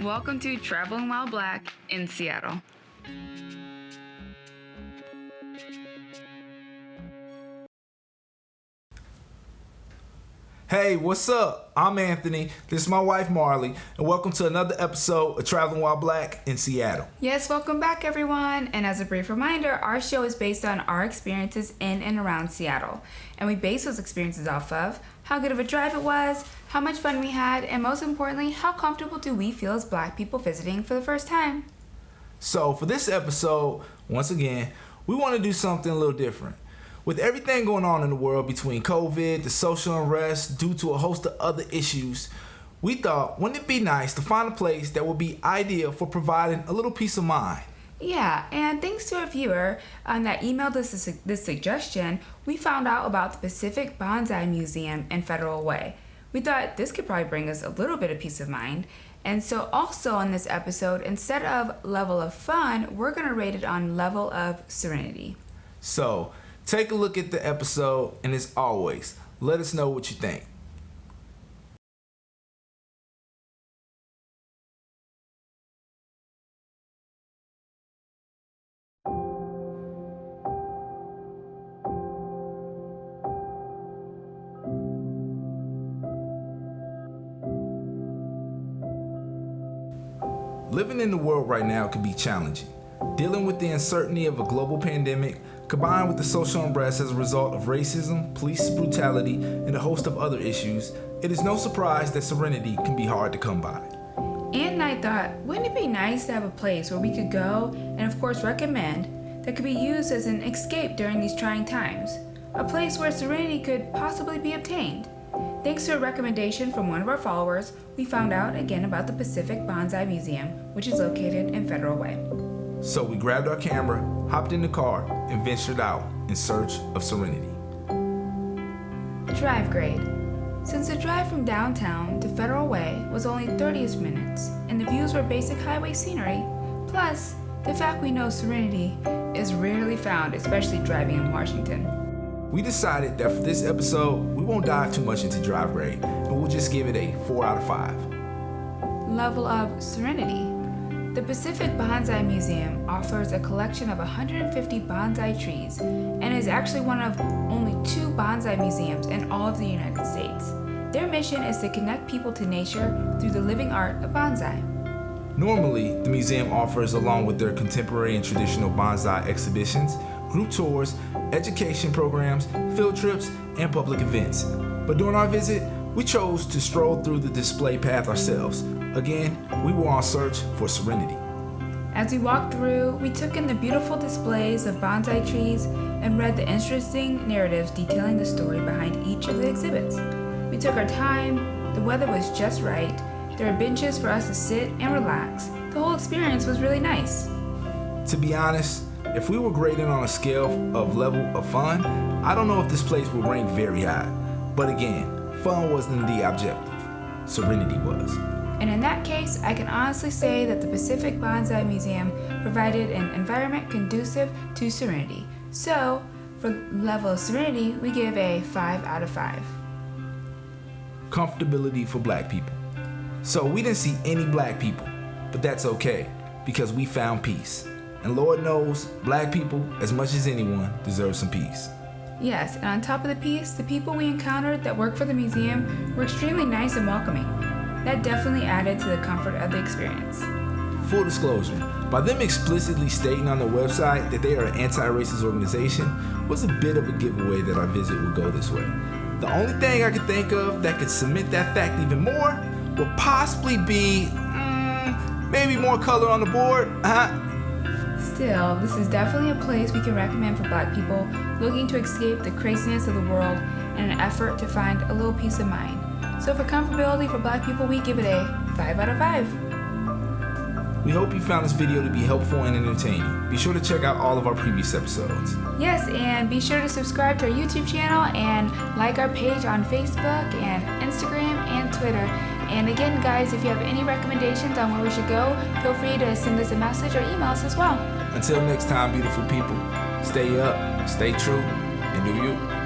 Welcome to Traveling While Black in Seattle. Hey, what's up? I'm Anthony. This is my wife Marley, and welcome to another episode of Traveling While Black in Seattle. Yes, welcome back everyone. And as a brief reminder, our show is based on our experiences in and around Seattle. And we base those experiences off of how good of a drive it was, how much fun we had, and most importantly, how comfortable do we feel as Black people visiting for the first time. So for this episode, once again, we want to do something a little different. With everything going on in the world between COVID, the social unrest, due to a host of other issues, we thought, wouldn't it be nice to find a place that would be ideal for providing a little peace of mind? Yeah, and thanks to a viewer that emailed us this suggestion, we found out about the Pacific Bonsai Museum in Federal Way. We thought this could probably bring us a little bit of peace of mind. And so also on this episode, instead of level of fun, we're going to rate it on level of serenity. So take a look at the episode, and as always, let us know what you think. Living in the world right now can be challenging. Dealing with the uncertainty of a global pandemic, combined with the social unrest as a result of racism, police brutality, and a host of other issues, it is no surprise that serenity can be hard to come by. And I thought, wouldn't it be nice to have a place where we could go and of course recommend that could be used as an escape during these trying times? A place where serenity could possibly be obtained. Thanks to a recommendation from one of our followers, we found out again about the Pacific Bonsai Museum, which is located in Federal Way. So we grabbed our camera, hopped in the car, and ventured out in search of serenity. Drive grade. Since the drive from downtown to Federal Way was only 30 minutes, and the views were basic highway scenery, plus the fact we know serenity is rarely found, especially driving in Washington. We decided that for this episode, we won't dive too much into drive grade, and we'll just give it a 4 out of 5. Level of serenity. The Pacific Bonsai Museum offers a collection of 150 bonsai trees and is actually one of only 2 bonsai museums in all of the United States. Their mission is to connect people to nature through the living art of bonsai. Normally, the museum offers, along with their contemporary and traditional bonsai exhibitions, group tours, education programs, field trips, and public events. But during our visit, we chose to stroll through the display path ourselves. Again, we were on search for serenity. As we walked through, we took in the beautiful displays of bonsai trees and read the interesting narratives detailing the story behind each of the exhibits. We took our time, the weather was just right, there were benches for us to sit and relax. The whole experience was really nice. To be honest, if we were grading on a scale of level of fun, I don't know if this place would rank very high. But again, fun wasn't the objective. Serenity was. And in that case, I can honestly say that the Pacific Bonsai Museum provided an environment conducive to serenity. So, for level of serenity, we give a 5 out of 5. Comfortability for Black people. So we didn't see any Black people, but that's okay, because we found peace. And Lord knows, Black people, as much as anyone, deserve some peace. Yes, and on top of the peace, the people we encountered that work for the museum were extremely nice and welcoming. That definitely added to the comfort of the experience. Full disclosure, by them explicitly stating on their website that they are an anti-racist organization was a bit of a giveaway that our visit would go this way. The only thing I could think of that could cement that fact even more would possibly be maybe more color on the board. Still, this is definitely a place we can recommend for Black people looking to escape the craziness of the world in an effort to find a little peace of mind. So for comfortability for Black people, we give it a 5 out of 5. We hope you found this video to be helpful and entertaining. Be sure to check out all of our previous episodes. Yes, and be sure to subscribe to our YouTube channel and like our page on Facebook and Instagram and Twitter. And again, guys, if you have any recommendations on where we should go, feel free to send us a message or email us as well. Until next time, beautiful people, stay up, stay true, and do you.